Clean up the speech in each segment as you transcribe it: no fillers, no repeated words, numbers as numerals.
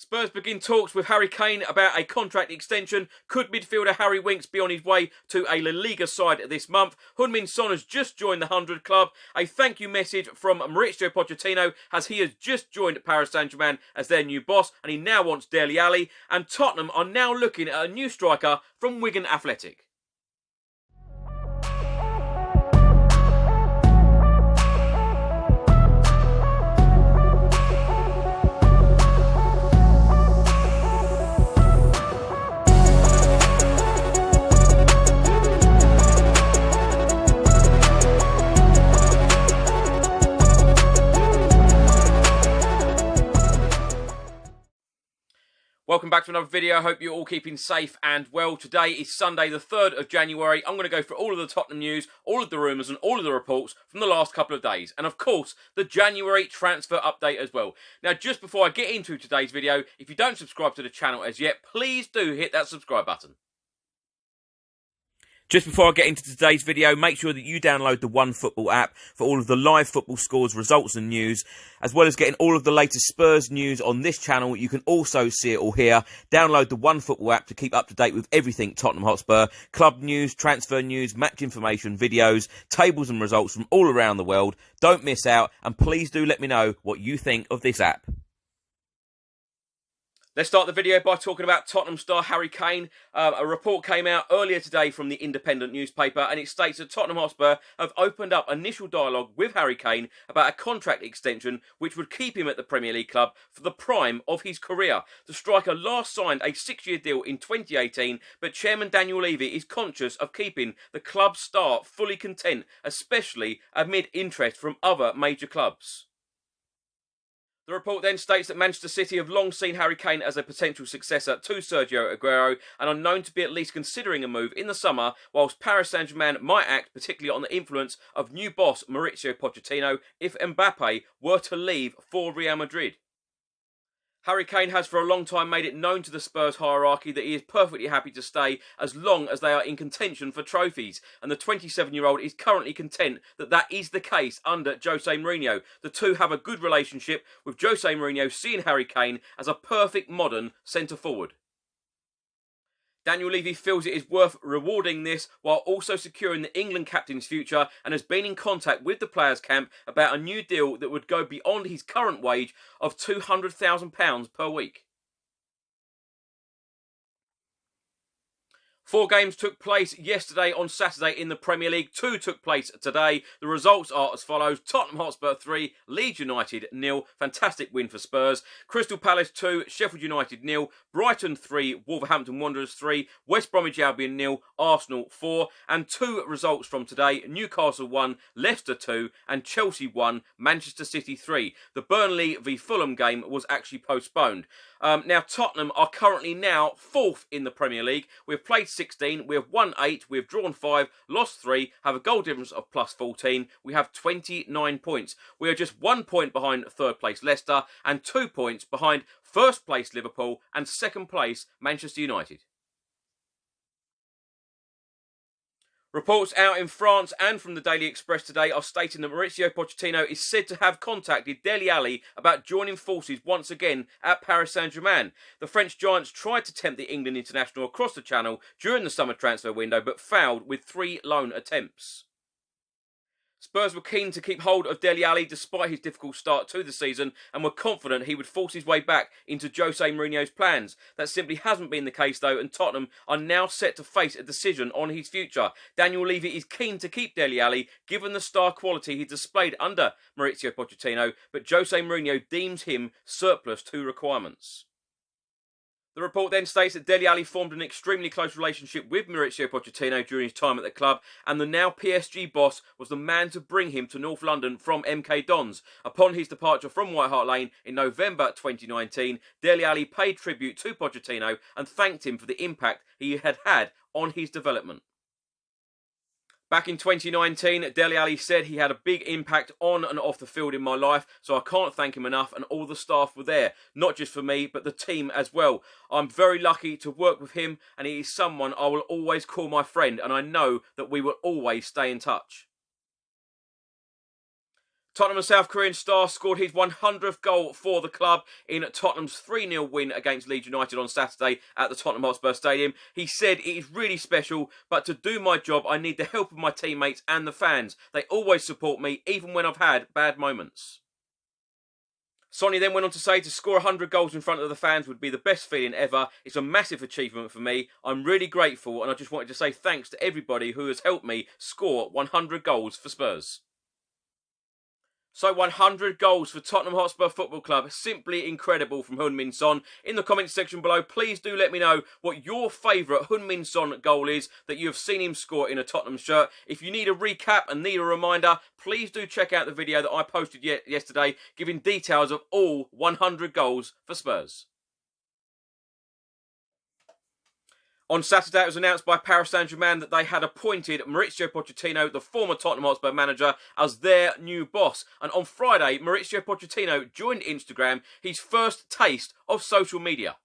Spurs begin talks with Harry Kane about a contract extension. Could midfielder Harry Winks be on his way to a La Liga side this month? HeungMin Son has just joined the 100 Club. A thank you message from Mauricio Pochettino as he has just joined Paris Saint-Germain as their new boss and he now wants Dele Alli. And Tottenham are now looking at a new striker from Wigan Athletic. Welcome back to another video. I hope you're all keeping safe and well. Today is Sunday the 3rd of January. I'm going to go through all of the Tottenham news, all of the rumours and all of the reports from the last couple of days. And of course, the January transfer update as well. Now, just before I get into today's video, if you don't subscribe to the channel as yet, please do hit that subscribe button. Just before I get into today's video, make sure that you download the OneFootball app for all of the live football scores, results and news, as well as getting all of the latest Spurs news on this channel. You can also see it all here. Download the OneFootball app to keep up to date with everything Tottenham Hotspur, club news, transfer news, match information, videos, tables and results from all around the world. Don't miss out, and please do let me know what you think of this app. Let's start the video by talking about Tottenham star Harry Kane. A report came out earlier today from the Independent newspaper and it states that Tottenham Hotspur have opened up initial dialogue with Harry Kane about a contract extension which would keep him at the Premier League club for the prime of his career. The striker last signed a 6-year deal in 2018, but Chairman Dele Alli is conscious of keeping the club star fully content, especially amid interest from other major clubs. The report then states that Manchester City have long seen Harry Kane as a potential successor to Sergio Aguero and are known to be at least considering a move in the summer, whilst Paris Saint-Germain might act particularly on the influence of new boss Mauricio Pochettino if Mbappe were to leave for Real Madrid. Harry Kane has for a long time made it known to the Spurs hierarchy that he is perfectly happy to stay as long as they are in contention for trophies, and the 27-year-old is currently content that that is the case under Jose Mourinho. The two have a good relationship, with Jose Mourinho seeing Harry Kane as a perfect modern centre-forward. Dele Alli feels it is worth rewarding this while also securing the England captain's future and has been in contact with the players' camp about a new deal that would go beyond his current wage of £200,000 per week. 4 games took place yesterday on Saturday in the Premier League. 2 took place today. The results are as follows. Tottenham Hotspur 3, Leeds United 0. Fantastic win for Spurs. Crystal Palace 2, Sheffield United 0. Brighton 3, Wolverhampton Wanderers 3. West Bromwich Albion 0, Arsenal 4. And 2 results from today. Newcastle 1, Leicester 2. And Chelsea 1, Manchester City 3. The Burnley v Fulham game was actually postponed. Now, Tottenham are currently now 4th in the Premier League. We've played 16, we have won 8, we have drawn 5, lost 3, have a goal difference of plus 14. We have 29 points. We are just 1 point behind 3rd place Leicester and 2 points behind 1st place Liverpool and 2nd place Manchester United. Reports out in France and from the Daily Express today are stating that Mauricio Pochettino is said to have contacted Dele Alli about joining forces once again at Paris Saint-Germain. The French Giants tried to tempt the England international across the channel during the summer transfer window but failed with 3 loan attempts. Spurs were keen to keep hold of Dele Alli despite his difficult start to the season and were confident he would force his way back into Jose Mourinho's plans. That simply hasn't been the case though, and Tottenham are now set to face a decision on his future. Dele Alli is keen to keep Dele Alli given the star quality he displayed under Mauricio Pochettino, but Jose Mourinho deems him surplus to requirements. The report then states that Dele Alli formed an extremely close relationship with Mauricio Pochettino during his time at the club, and the now PSG boss was the man to bring him to North London from MK Dons. Upon his departure from White Hart Lane in November 2019, Dele Alli paid tribute to Pochettino and thanked him for the impact he had had on his development. Back in 2019, Dele Alli said he had a big impact on and off the field in my life, so I can't thank him enough, and all the staff were there, not just for me, but the team as well. I'm very lucky to work with him, and he is someone I will always call my friend, and I know that we will always stay in touch. Tottenham and South Korean star scored his 100th goal for the club in Tottenham's 3-0 win against Leeds United on Saturday at the Tottenham Hotspur Stadium. He said, "It is really special, but to do my job I need the help of my teammates and the fans. They always support me, even when I've had bad moments." Sonny then went on to say to score 100 goals in front of the fans would be the best feeling ever. It's a massive achievement for me. I'm really grateful, and I just wanted to say thanks to everybody who has helped me score 100 goals for Spurs. So 100 goals for Tottenham Hotspur Football Club. Simply incredible from HeungMin Son. In the comments section below, please do let me know what your favourite HeungMin Son goal is that you have seen him score in a Tottenham shirt. If you need a recap and need a reminder, please do check out the video that I posted yesterday giving details of all 100 goals for Spurs. On Saturday, it was announced by Paris Saint-Germain that they had appointed Maurizio Pochettino, the former Tottenham Hotspur manager, as their new boss. And on Friday, Maurizio Pochettino joined Instagram, his first taste of social media.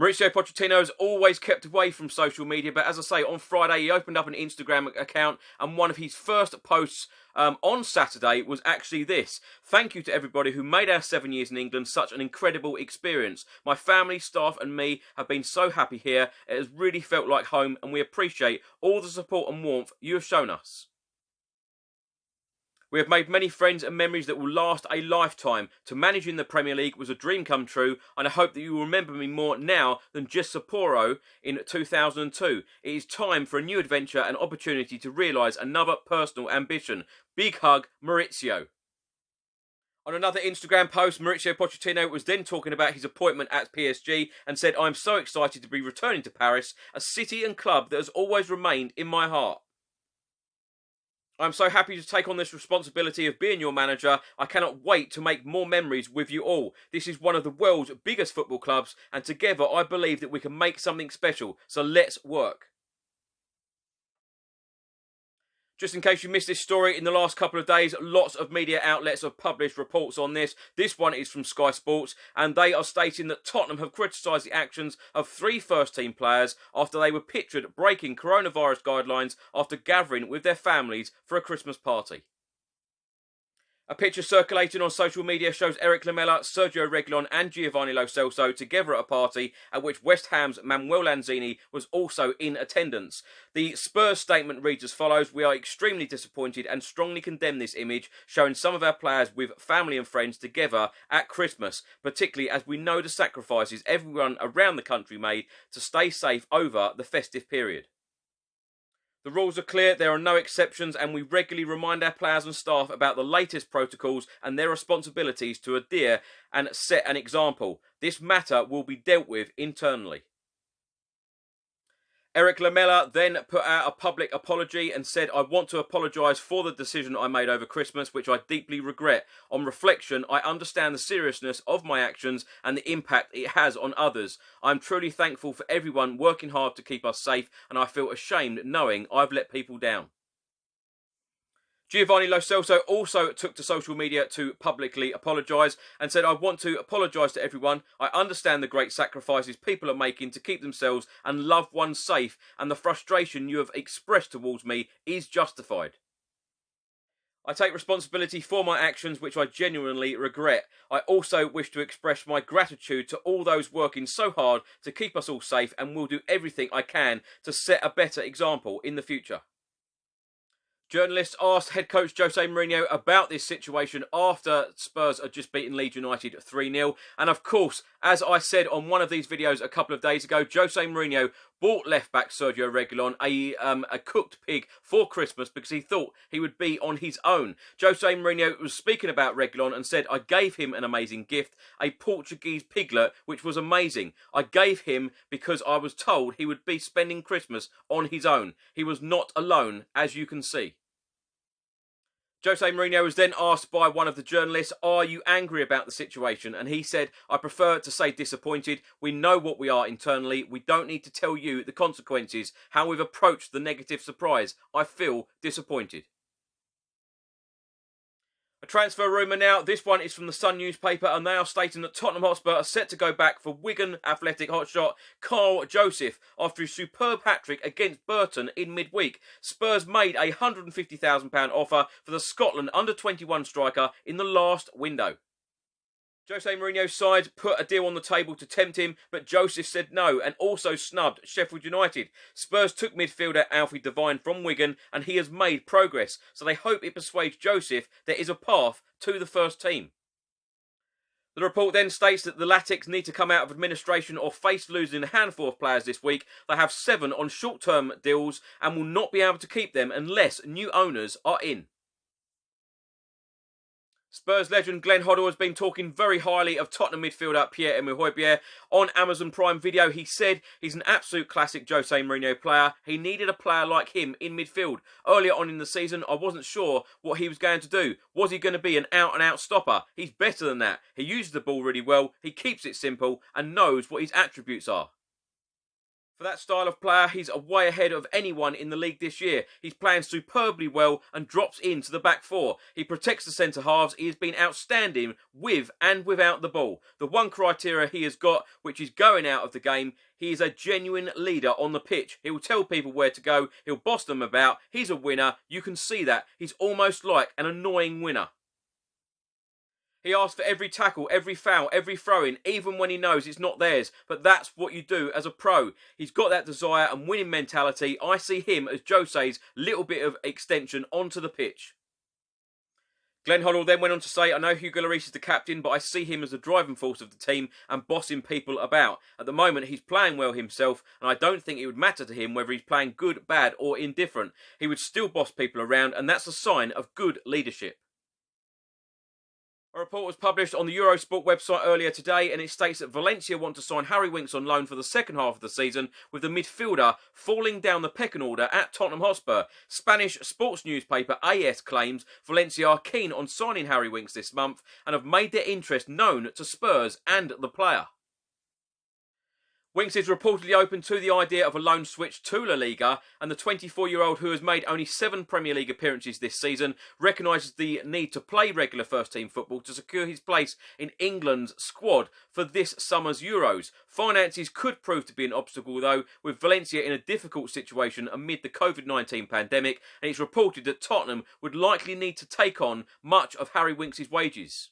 Maurizio Pochettino has always kept away from social media, but as I say, on Friday he opened up an Instagram account, and one of his first posts on Saturday was actually this: "Thank you to everybody who made our 7 years in England such an incredible experience. My family, staff and me have been so happy here. It has really felt like home, and we appreciate all the support and warmth you have shown us. We have made many friends and memories that will last a lifetime. To manage in the Premier League was a dream come true, and I hope that you will remember me more now than just Sapporo in 2002. It is time for a new adventure and opportunity to realise another personal ambition. Big hug, Maurizio." On another Instagram post, Maurizio Pochettino was then talking about his appointment at PSG and said, "I am so excited to be returning to Paris, a city and club that has always remained in my heart. I'm so happy to take on this responsibility of being your manager. I cannot wait to make more memories with you all. This is one of the world's biggest football clubs, and together I believe that we can make something special. So let's work." Just in case you missed this story, in the last couple of days, lots of media outlets have published reports on this. This one is from Sky Sports, and they are stating that Tottenham have criticised the actions of 3 first-team players after they were pictured breaking coronavirus guidelines after gathering with their families for a Christmas party. A picture circulating on social media shows Eric Lamela, Sergio Reguilon and Giovanni Lo Celso together at a party at which West Ham's Manuel Lanzini was also in attendance. The Spurs statement reads as follows: "We are extremely disappointed and strongly condemn this image showing some of our players with family and friends together at Christmas, particularly as we know the sacrifices everyone around the country made to stay safe over the festive period. The rules are clear, there are no exceptions, and we regularly remind our players and staff about the latest protocols and their responsibilities to adhere and set an example. This matter will be dealt with internally." Eric Lamela then put out a public apology and said, "I want to apologise for the decision I made over Christmas, which I deeply regret. On reflection, I understand the seriousness of my actions and the impact it has on others. I'm truly thankful for everyone working hard to keep us safe, and I feel ashamed knowing I've let people down." Giovanni Lo Celso also took to social media to publicly apologise and said, "I want to apologise to everyone. I understand the great sacrifices people are making to keep themselves and loved ones safe, and the frustration you have expressed towards me is justified. I take responsibility for my actions, which I genuinely regret. I also wish to express my gratitude to all those working so hard to keep us all safe, and will do everything I can to set a better example in the future." Journalists asked head coach Jose Mourinho about this situation after Spurs had just beaten Leeds United 3-0. And of course, as I said on one of these videos a couple of days ago, Jose Mourinho bought left-back Sergio Reguilon a cooked pig for Christmas because he thought he would be on his own. Jose Mourinho was speaking about Reguilon and said, "I gave him an amazing gift, a Portuguese piglet, which was amazing. I gave him because I was told he would be spending Christmas on his own. He was not alone, as you can see." Jose Mourinho was then asked by one of the journalists, "Are you angry about the situation?" And he said, "I prefer to say disappointed. We know what we are internally. We don't need to tell you the consequences, how we've approached the negative surprise. I feel disappointed." A transfer rumour now. This one is from the Sun newspaper, and they are stating that Tottenham Hotspur are set to go back for Wigan Athletic hotshot Carl Joseph after his superb hat-trick against Burton in midweek. Spurs made a £150,000 offer for the Scotland under-21 striker in the last window. Jose Mourinho's side put a deal on the table to tempt him, but Joseph said no and also snubbed Sheffield United. Spurs took midfielder Alfie Devine from Wigan and he has made progress, so they hope it persuades Joseph there is a path to the first team. The report then states that the Latics need to come out of administration or face losing a handful of players this week. They have 7 on short-term deals and will not be able to keep them unless new owners are in. Spurs legend Glenn Hoddle has been talking very highly of Tottenham midfielder Pierre-Emile Højbjerg. On Amazon Prime Video, he said he's an absolute classic Jose Mourinho player. He needed a player like him in midfield. Earlier on in the season, I wasn't sure what he was going to do. Was he going to be an out-and-out stopper? He's better than that. He uses the ball really well, he keeps it simple, and knows what his attributes are. For that style of player, he's way ahead of anyone in the league this year. He's playing superbly well and drops into the back four. He protects the centre-halves. He has been outstanding with and without the ball. The one criteria he has got, which is going out of the game, he is a genuine leader on the pitch. He will tell people where to go. He'll boss them about. He's a winner. You can see that. He's almost like an annoying winner. He asks for every tackle, every foul, every throw-in, even when he knows it's not theirs. But that's what you do as a pro. He's got that desire and winning mentality. I see him as Jose's little bit of extension onto the pitch. Glenn Hoddle then went on to say, I know Hugo Lloris is the captain, but I see him as the driving force of the team and bossing people about. At the moment, he's playing well himself, and I don't think it would matter to him whether he's playing good, bad, or indifferent. He would still boss people around, and that's a sign of good leadership. A report was published on the Eurosport website earlier today and it states that Valencia want to sign Harry Winks on loan for the second half of the season, with the midfielder falling down the pecking order at Tottenham Hotspur. Spanish sports newspaper AS claims Valencia are keen on signing Harry Winks this month and have made their interest known to Spurs and the player. Winks is reportedly open to the idea of a loan switch to La Liga, and the 24-year-old, who has made only 7 Premier League appearances this season, recognises the need to play regular first-team football to secure his place in England's squad for this summer's Euros. Finances could prove to be an obstacle, though, with Valencia in a difficult situation amid the COVID-19 pandemic, and it's reported that Tottenham would likely need to take on much of Harry Winks' wages.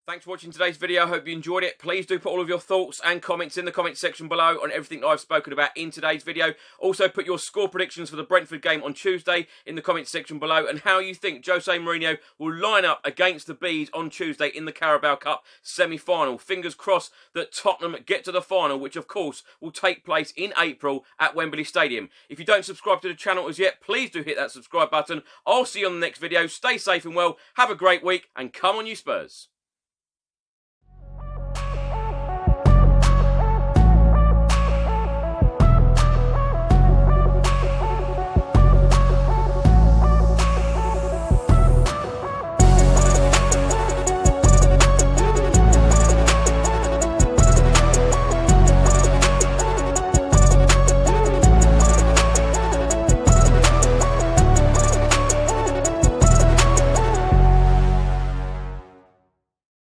Thanks for watching today's video. I hope you enjoyed it. Please do put all of your thoughts and comments in the comment section below on everything that I've spoken about in today's video. Also, put your score predictions for the Brentford game on Tuesday in the comment section below and how you think Jose Mourinho will line up against the Bees on Tuesday in the Carabao Cup semi-final. Fingers crossed that Tottenham get to the final, which of course will take place in April at Wembley Stadium. If you don't subscribe to the channel as yet, please do hit that subscribe button. I'll see you on the next video. Stay safe and well. Have a great week and come on you Spurs.